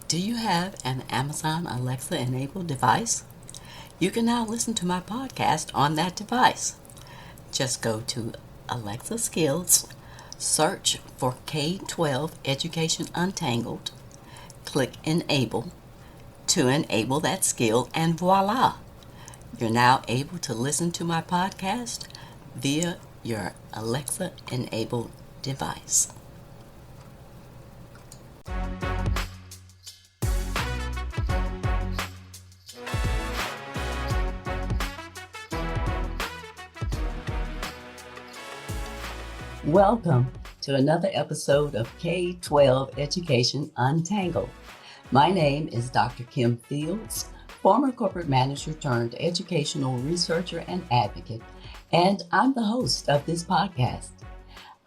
Do you have an Amazon Alexa enabled device? You can now listen to my podcast on that device. Just go to Alexa Skills, search for K-12 Education Untangled, click Enable to enable that skill, and voila! You're now able to listen to my podcast via your Alexa enabled device. Welcome to another episode of K-12 Education Untangled. My name is Dr. Kim Fields, former corporate manager turned educational researcher and advocate, and I'm the host of this podcast.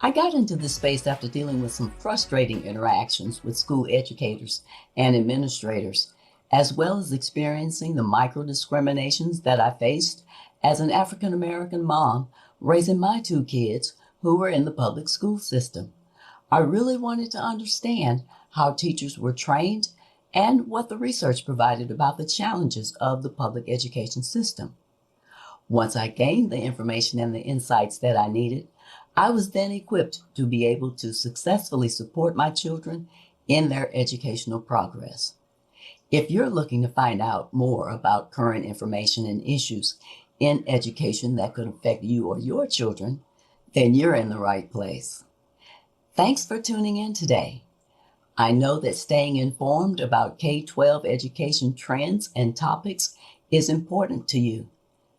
I got into this space after dealing with some frustrating interactions with school educators and administrators, as well as experiencing the micro-discriminations that I faced as an African-American mom raising my two kids who were in the public school system. I really wanted to understand how teachers were trained and what the research provided about the challenges of the public education system. Once I gained the information and the insights that I needed, I was then equipped to be able to successfully support my children in their educational progress. If you're looking to find out more about current information and issues in education that could affect you or your children, then you're in the right place. Thanks for tuning in today. I know that staying informed about K-12 education trends and topics is important to you,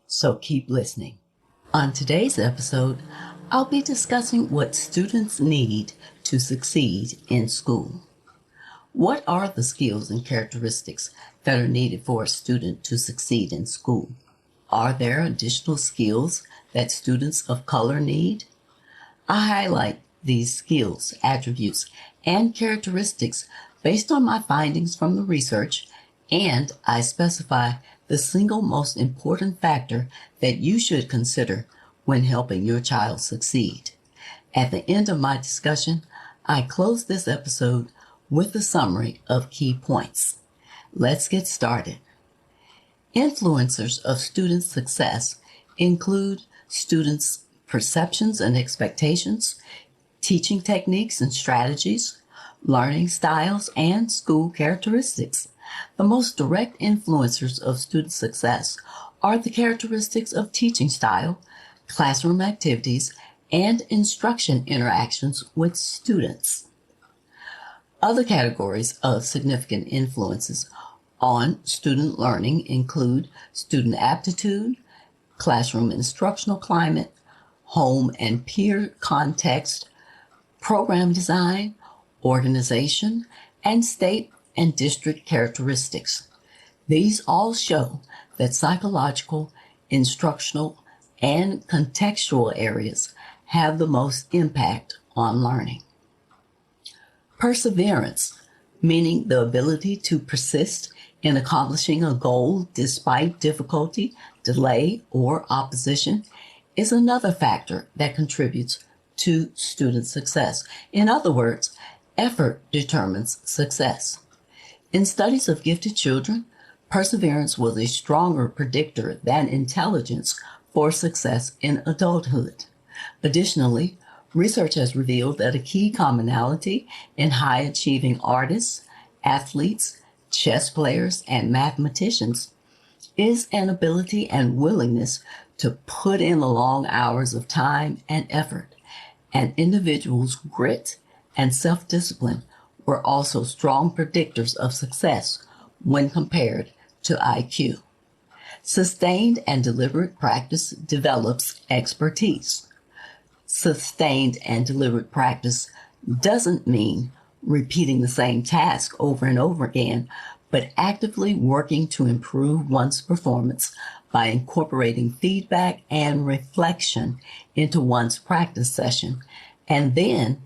so keep listening. On today's episode, I'll be discussing what students need to succeed in school. What are the skills and characteristics that are needed for a student to succeed in school? Are there additional skills that students of color need? I highlight these skills, attributes, and characteristics based on my findings from the research, and I specify the single most important factor that you should consider when helping your child succeed. At the end of my discussion, I close this episode with a summary of key points. Let's get started. Influencers of student success include students' perceptions and expectations, teaching techniques and strategies, learning styles, and school characteristics. The most direct influencers of student success are the characteristics of teaching style, classroom activities, and instruction interactions with students. Other categories of significant influences on student learning include student aptitude, classroom instructional climate, home and peer context, program design, organization, and state and district characteristics. These all show that psychological, instructional, and contextual areas have the most impact on learning. Perseverance, meaning the ability to persist in accomplishing a goal despite difficulty, delay, or opposition, is another factor that contributes to student success. In other words, effort determines success. In studies of gifted children, perseverance was a stronger predictor than intelligence for success in adulthood. Additionally, research has revealed that a key commonality in high-achieving artists, athletes, chess players, and mathematicians is an ability and willingness to put in the long hours of time and effort. And individuals' grit and self-discipline were also strong predictors of success when compared to IQ. Sustained and deliberate practice develops expertise. Sustained and deliberate practice doesn't mean repeating the same task over and over again, but actively working to improve one's performance by incorporating feedback and reflection into one's practice session, and then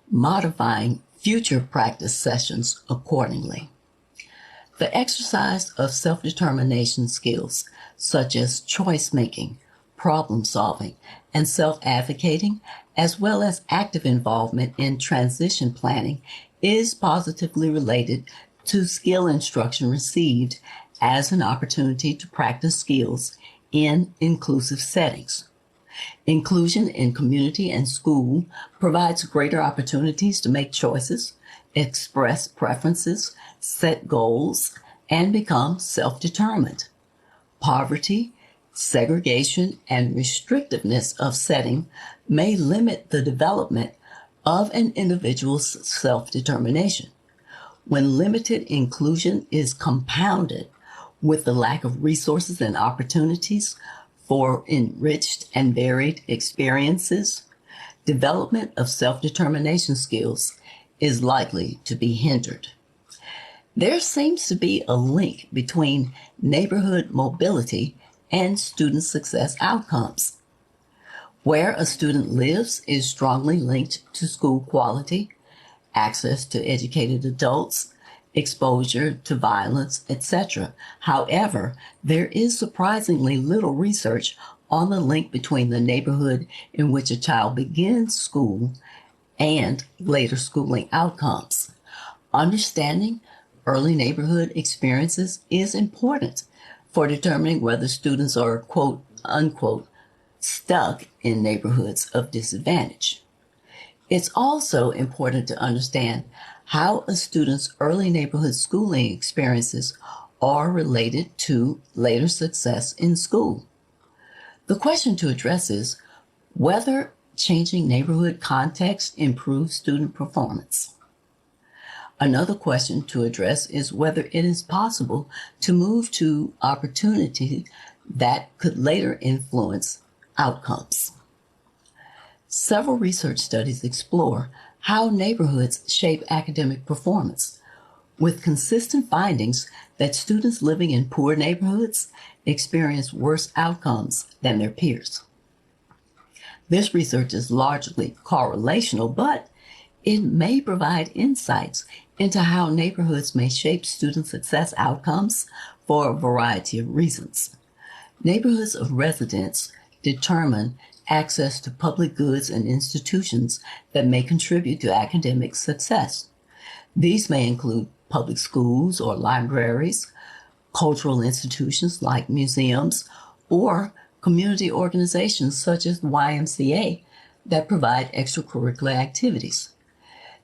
modifying future practice sessions accordingly. The exercise of self-determination skills, such as choice-making, problem-solving, and self-advocating, as well as active involvement in transition planning, is positively related to skill instruction received as an opportunity to practice skills in inclusive settings. Inclusion in community and school provides greater opportunities to make choices, express preferences, set goals, and become self-determined. Poverty, segregation, and restrictiveness of setting may limit the development of an individual's self-determination. When limited inclusion is compounded with the lack of resources and opportunities for enriched and varied experiences, development of self-determination skills is likely to be hindered. There seems to be a link between neighborhood mobility and student success outcomes. Where a student lives is strongly linked to school quality, access to educated adults, exposure to violence, etc. However, there is surprisingly little research on the link between the neighborhood in which a child begins school and later schooling outcomes. Understanding early neighborhood experiences is important for determining whether students are, quote unquote, stuck in neighborhoods of disadvantage. It's also important to understand how a student's early neighborhood schooling experiences are related to later success in school. The question to address is whether changing neighborhood context improves student performance. Another question to address is whether it is possible to move to opportunity that could later influence outcomes. Several research studies explore how neighborhoods shape academic performance, with consistent findings that students living in poor neighborhoods experience worse outcomes than their peers. This research is largely correlational, but it may provide insights into how neighborhoods may shape student success outcomes for a variety of reasons. Neighborhoods of residence determine access to public goods and institutions that may contribute to academic success. These may include public schools or libraries, cultural institutions like museums, or community organizations such as the YMCA that provide extracurricular activities.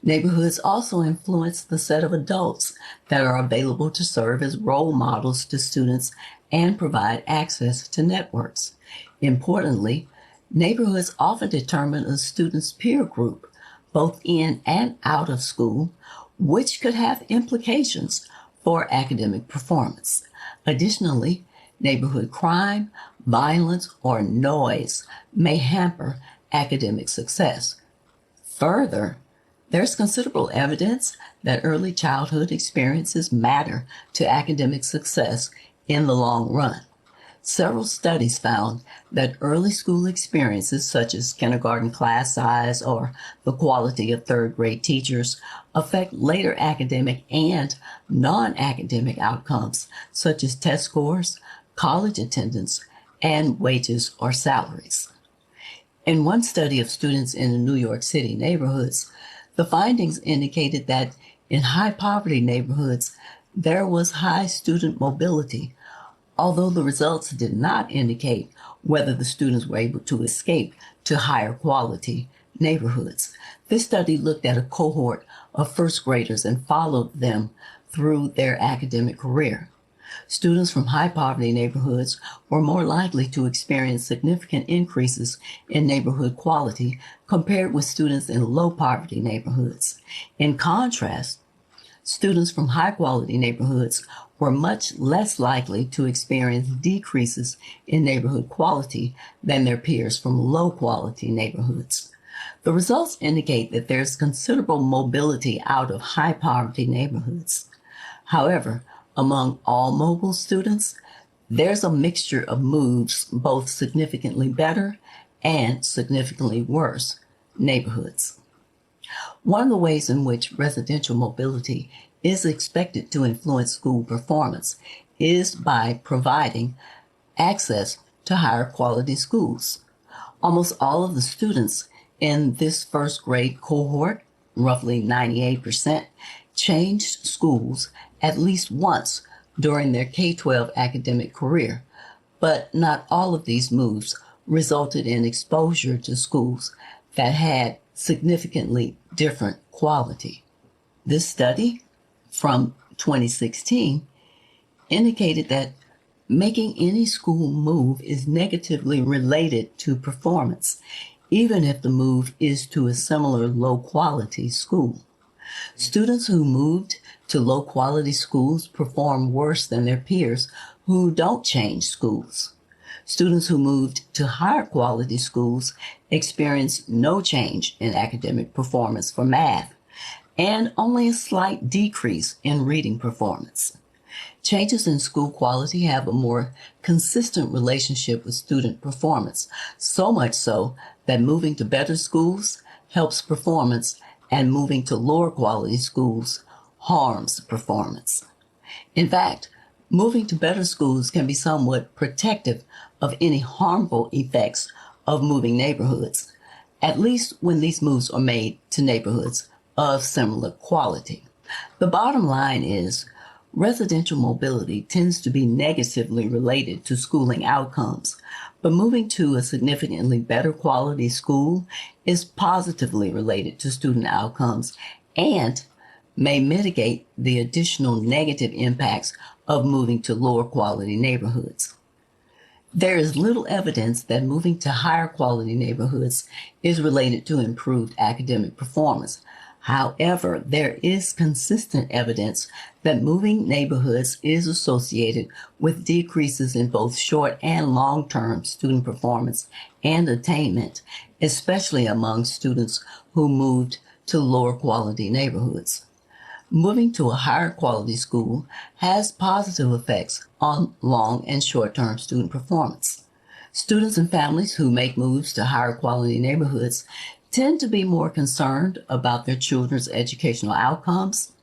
Neighborhoods also influence the set of adults that are available to serve as role models to students and provide access to networks. Importantly, neighborhoods often determine a student's peer group, both in and out of school, which could have implications for academic performance. Additionally, neighborhood crime, violence, or noise may hamper academic success. Further, there's considerable evidence that early childhood experiences matter to academic success in the long run. Several studies found that early school experiences such as kindergarten class size or the quality of third grade teachers affect later academic and non-academic outcomes such as test scores, college attendance, and wages or salaries. In one study of students in New York City neighborhoods, the findings indicated that in high poverty neighborhoods, there was high student mobility, although the results did not indicate whether the students were able to escape to higher quality neighborhoods. This study looked at a cohort of first graders and followed them through their academic career. Students from high poverty neighborhoods were more likely to experience significant increases in neighborhood quality compared with students in low poverty neighborhoods. In contrast, students from high quality neighborhoods were much less likely to experience decreases in neighborhood quality than their peers from low quality neighborhoods. The results indicate that there's considerable mobility out of high poverty neighborhoods. However, among all mobile students, there's a mixture of moves, both significantly better and significantly worse neighborhoods. One of the ways in which residential mobility is expected to influence school performance is by providing access to higher quality schools. Almost all of the students in this first grade cohort, roughly 98%, changed schools at least once during their K-12 academic career, but not all of these moves resulted in exposure to schools that had significantly different quality. This study from 2016 indicated that making any school move is negatively related to performance, even if the move is to a similar low-quality school. Students who moved to low-quality schools perform worse than their peers who don't change schools. Students who moved to higher quality schools experienced no change in academic performance for math and only a slight decrease in reading performance. Changes in school quality have a more consistent relationship with student performance, so much so that moving to better schools helps performance and moving to lower quality schools harms performance. In fact, moving to better schools can be somewhat protective of any harmful effects of moving neighborhoods, at least when these moves are made to neighborhoods of similar quality. The bottom line is, residential mobility tends to be negatively related to schooling outcomes, but moving to a significantly better quality school is positively related to student outcomes and may mitigate the additional negative impacts of moving to lower quality neighborhoods. There is little evidence that moving to higher quality neighborhoods is related to improved academic performance. However, there is consistent evidence that moving neighborhoods is associated with decreases in both short and long-term student performance and attainment, especially among students who moved to lower quality neighborhoods. Moving to a higher quality school has positive effects on long and short-term student performance. Students and families who make moves to higher quality neighborhoods tend to be more concerned about their children's educational outcomes.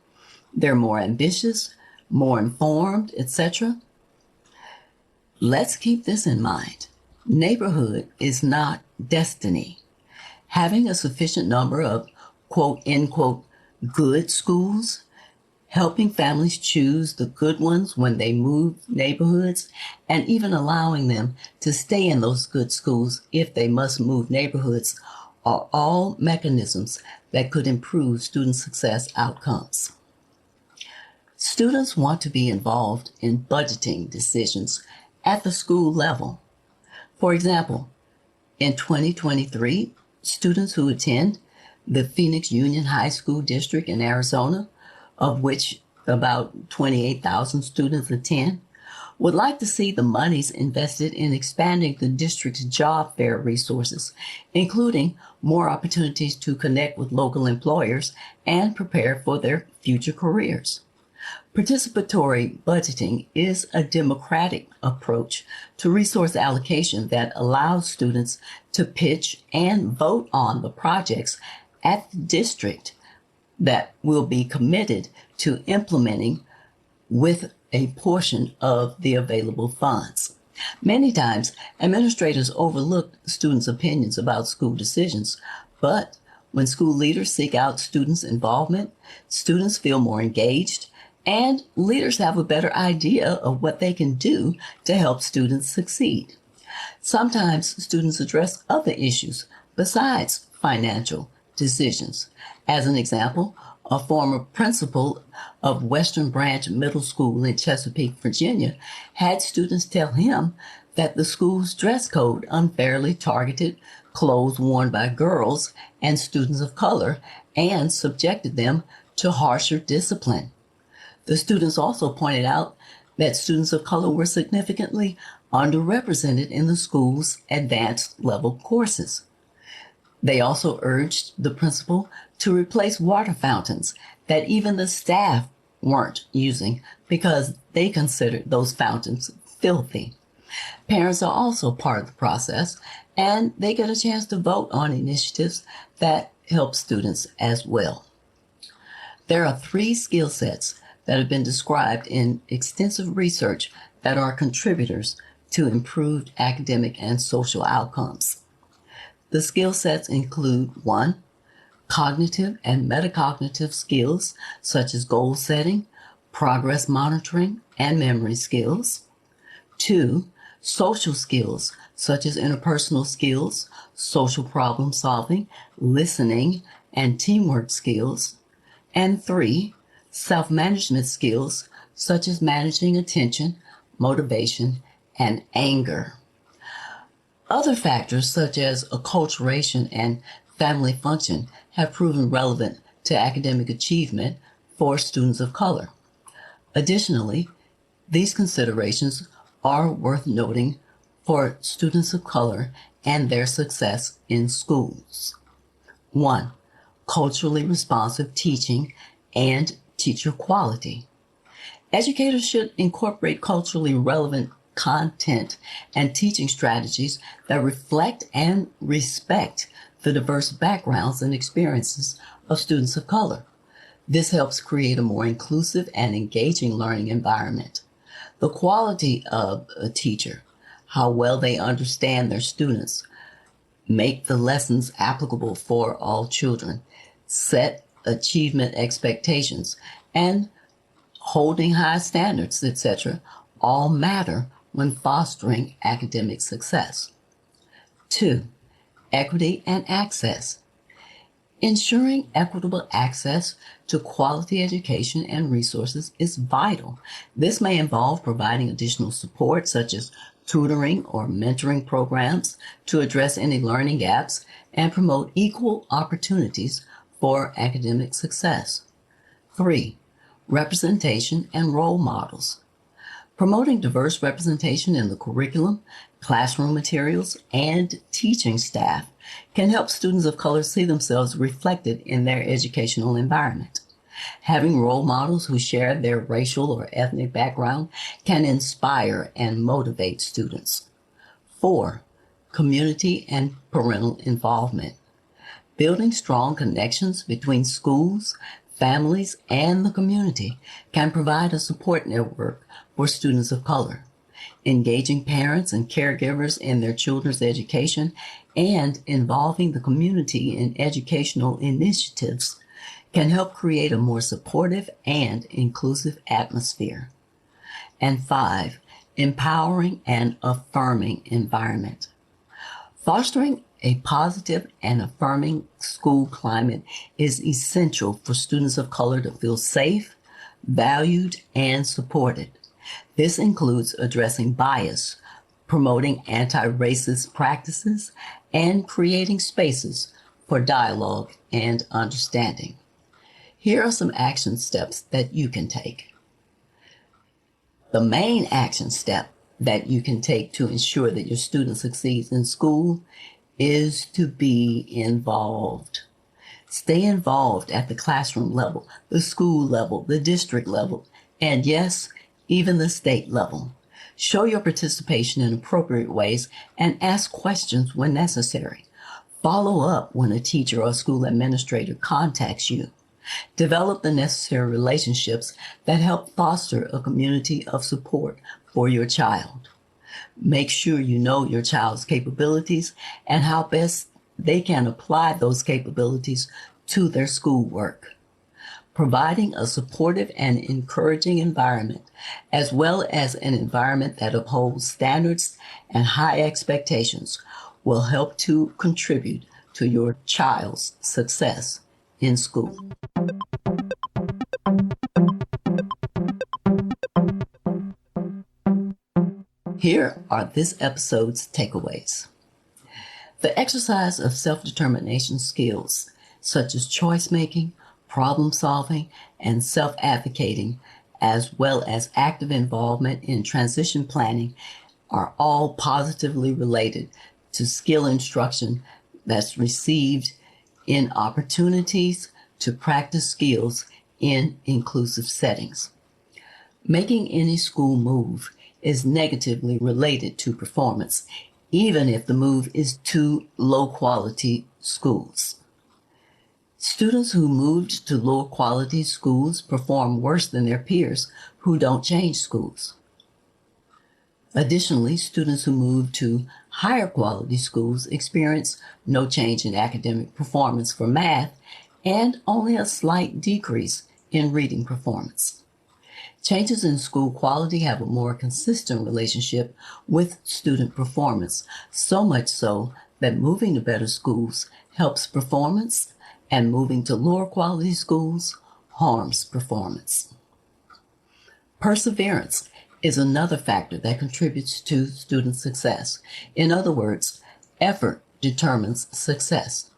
They're more ambitious, more informed, etc. Let's keep this in mind. Neighborhood is not destiny. Having a sufficient number of quote, end quote, good schools, helping families choose the good ones when they move neighborhoods, and even allowing them to stay in those good schools if they must move neighborhoods are all mechanisms that could improve student success outcomes. Students want to be involved in budgeting decisions at the school level. For example, in 2023, students who attend the Phoenix Union High School District in Arizona, of which about 28,000 students attend, would like to see the monies invested in expanding the district's job fair resources, including more opportunities to connect with local employers and prepare for their future careers. Participatory budgeting is a democratic approach to resource allocation that allows students to pitch and vote on the projects at the district that will be committed to implementing with a portion of the available funds. Many times, administrators overlook students' opinions about school decisions, but when school leaders seek out students' involvement, students feel more engaged, and leaders have a better idea of what they can do to help students succeed. Sometimes students address other issues besides financial decisions. As an example, a former principal of Western Branch Middle School in Chesapeake, Virginia, had students tell him that the school's dress code unfairly targeted clothes worn by girls and students of color and subjected them to harsher discipline. The students also pointed out that students of color were significantly underrepresented in the school's advanced level courses. They also urged the principal to replace water fountains that even the staff weren't using because they considered those fountains filthy. Parents are also part of the process, and they get a chance to vote on initiatives that help students as well. There are 3 skill sets that have been described in extensive research that are contributors to improved academic and social outcomes. The skill sets include 1, Cognitive and metacognitive skills such as goal setting, progress monitoring, and memory skills. 2, social skills such as interpersonal skills, social problem solving, listening, and teamwork skills. And 3, self-management skills such as managing attention, motivation, and anger. Other factors such as acculturation and family function have proven relevant to academic achievement for students of color. Additionally, these considerations are worth noting for students of color and their success in schools. 1, culturally responsive teaching and teacher quality. Educators should incorporate culturally relevant content and teaching strategies that reflect and respect the diverse backgrounds and experiences of students of color. This helps create a more inclusive and engaging learning environment. The quality of a teacher, how well they understand their students, make the lessons applicable for all children, set achievement expectations, and holding high standards, etc., all matter when fostering academic success. 2, equity and access. Ensuring equitable access to quality education and resources is vital. This may involve providing additional support such as tutoring or mentoring programs to address any learning gaps and promote equal opportunities for academic success. 3, representation and role models. Promoting diverse representation in the curriculum, classroom materials, and teaching staff can help students of color see themselves reflected in their educational environment. Having role models who share their racial or ethnic background can inspire and motivate students. 4, community and parental involvement. Building strong connections between schools, families, and the community can provide a support network for students of color. Engaging parents and caregivers in their children's education and involving the community in educational initiatives can help create a more supportive and inclusive atmosphere. And 5, empowering and affirming environment. Fostering a positive and affirming school climate is essential for students of color to feel safe, valued, and supported. This includes addressing bias, promoting anti-racist practices, and creating spaces for dialogue and understanding. Here are some action steps that you can take. The main action step that you can take to ensure that your student succeeds in school is to be involved. Stay involved at the classroom level, the school level, the district level, and yes, even the state level. Show your participation in appropriate ways and ask questions when necessary. Follow up when a teacher or school administrator contacts you. Develop the necessary relationships that help foster a community of support for your child. Make sure you know your child's capabilities and how best they can apply those capabilities to their schoolwork. Providing a supportive and encouraging environment, as well as an environment that upholds standards and high expectations, will help to contribute to your child's success in school. Here are this episode's takeaways. The exercise of self-determination skills, such as choice making, problem solving, and self-advocating, as well as active involvement in transition planning, are all positively related to skill instruction that's received in opportunities to practice skills in inclusive settings. Making any school move is negatively related to performance, even if the move is to low-quality schools. Students who moved to low-quality schools perform worse than their peers who don't change schools. Additionally, students who move to higher quality schools experience no change in academic performance for math and only a slight decrease in reading performance. Changes in school quality have a more consistent relationship with student performance, so much so that moving to better schools helps performance and moving to lower quality schools harms performance. Perseverance is another factor that contributes to student success. In other words, effort determines success.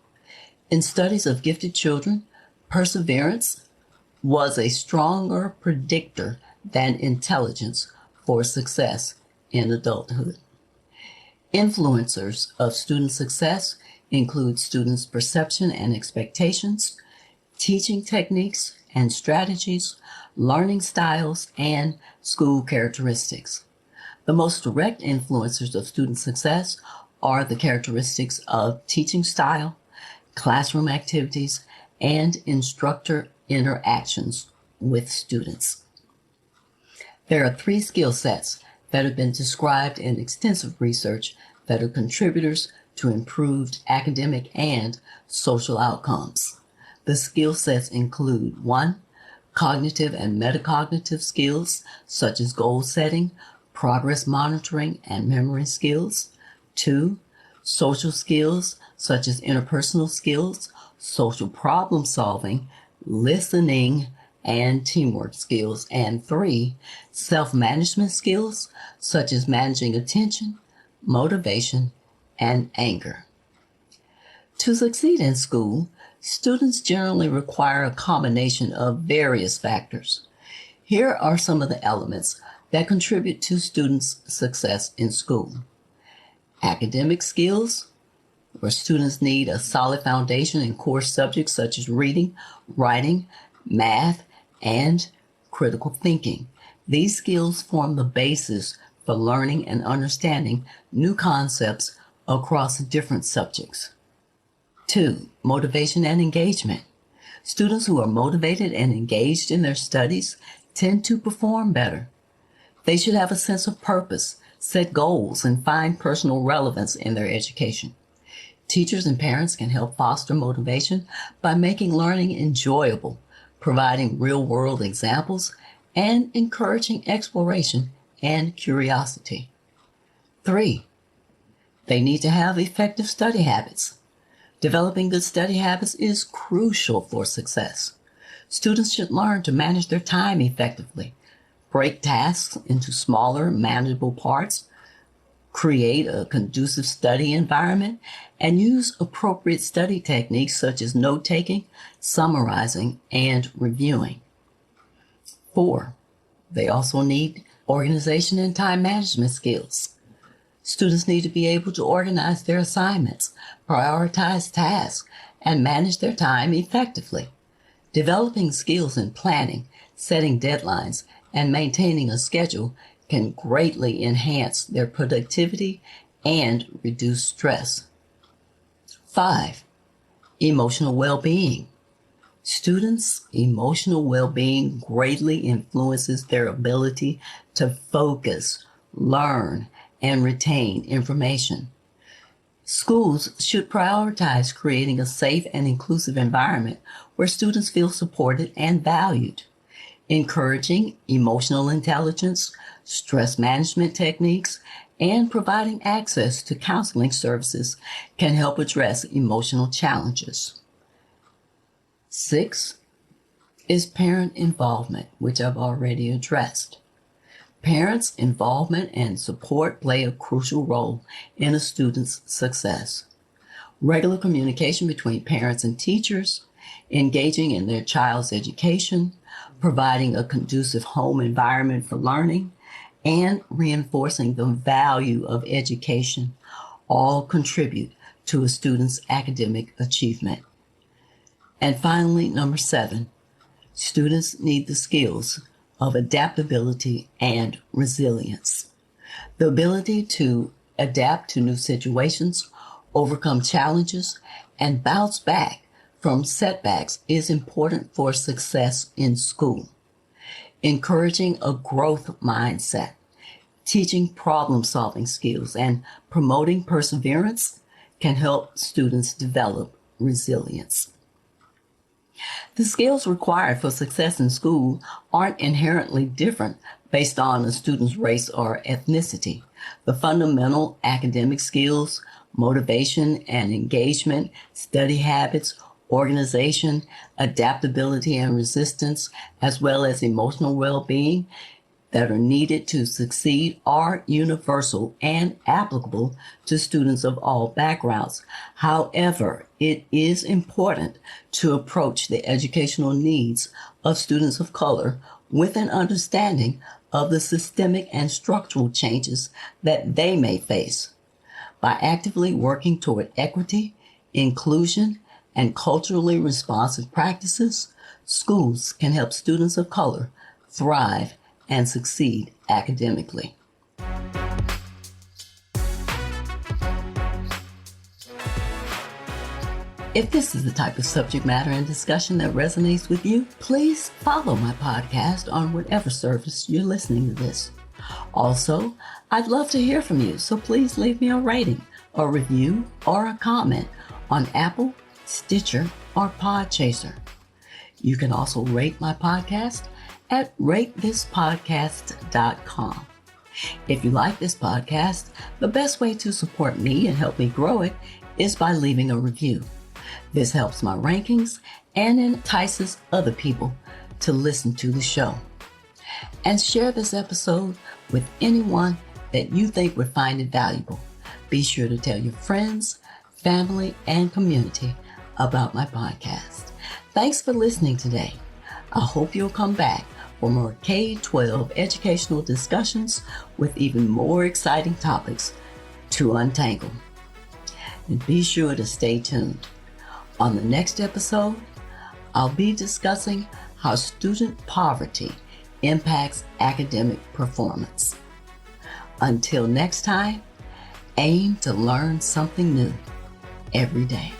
In studies of gifted children, perseverance was a stronger predictor than intelligence for success in adulthood. Influencers of student success include students' perception and expectations, teaching techniques and strategies, learning styles, and school characteristics. The most direct influencers of student success are the characteristics of teaching style, classroom activities, and instructor interactions with students. There are 3 skill sets that have been described in extensive research that are contributors to improved academic and social outcomes. The skill sets include 1. Cognitive and metacognitive skills such as goal setting, progress monitoring, and memory skills. 2. Social skills such as interpersonal skills, social problem solving, listening, and teamwork skills. And 3. Self-management skills such as managing attention, motivation, and anger. To succeed in school, students generally require a combination of various factors. Here are some of the elements that contribute to students' success in school. Academic skills, where students need a solid foundation in core subjects such as reading, writing, math, and critical thinking. These skills form the basis for learning and understanding new concepts across different subjects. 2. Motivation and engagement. Students who are motivated and engaged in their studies tend to perform better. They should have a sense of purpose, set goals, and find personal relevance in their education. Teachers and parents can help foster motivation by making learning enjoyable, providing real-world examples, and encouraging exploration and curiosity. 3. They need to have effective study habits. Developing good study habits is crucial for success. Students should learn to manage their time effectively, break tasks into smaller, manageable parts, create a conducive study environment, and use appropriate study techniques such as note-taking, summarizing, and reviewing. 4. They also need organization and time management skills. Students need to be able to organize their assignments, prioritize tasks, and manage their time effectively. Developing skills in planning, setting deadlines, and maintaining a schedule can greatly enhance their productivity and reduce stress. 5. Emotional well-being. Students' emotional well-being greatly influences their ability to focus, learn, and retain information. Schools should prioritize creating a safe and inclusive environment where students feel supported and valued. Encouraging emotional intelligence, stress management techniques, and providing access to counseling services can help address emotional challenges. 6 is parent involvement, which I've already addressed. Parents' involvement and support play a crucial role in a student's success. Regular communication between parents and teachers, engaging in their child's education, providing a conducive home environment for learning, and reinforcing the value of education all contribute to a student's academic achievement. And finally, number 7, students need the skills of adaptability and resilience. The ability to adapt to new situations, overcome challenges, and bounce back from setbacks is important for success in school. Encouraging a growth mindset, Teaching problem-solving skills and promoting perseverance can help students develop resilience. The skills required for success in school aren't inherently different based on a student's race or ethnicity. The fundamental academic skills, motivation and engagement, study habits, organization, adaptability and resistance, as well as emotional well-being that are needed to succeed are universal and applicable to students of all backgrounds. However, it is important to approach the educational needs of students of color with an understanding of the systemic and structural changes that they may face. By actively working toward equity, inclusion, and culturally responsive practices, schools can help students of color thrive and succeed academically. If this is the type of subject matter and discussion that resonates with you, please follow my podcast on whatever service you're listening to this. Also, I'd love to hear from you, so please leave me a rating, a review, or a comment on Apple, Stitcher, or Podchaser. You can also rate my podcast at ratethispodcast.com. If you like this podcast, the best way to support me and help me grow it is by leaving a review. This helps my rankings and entices other people to listen to the show. And share this episode with anyone that you think would find it valuable. Be sure to tell your friends, family, and community about my podcast. Thanks for listening today. I hope you'll come back for more K-12 educational discussions with even more exciting topics to untangle. And be sure to stay tuned. On the next episode, I'll be discussing how student poverty impacts academic performance. Until next time, aim to learn something new every day.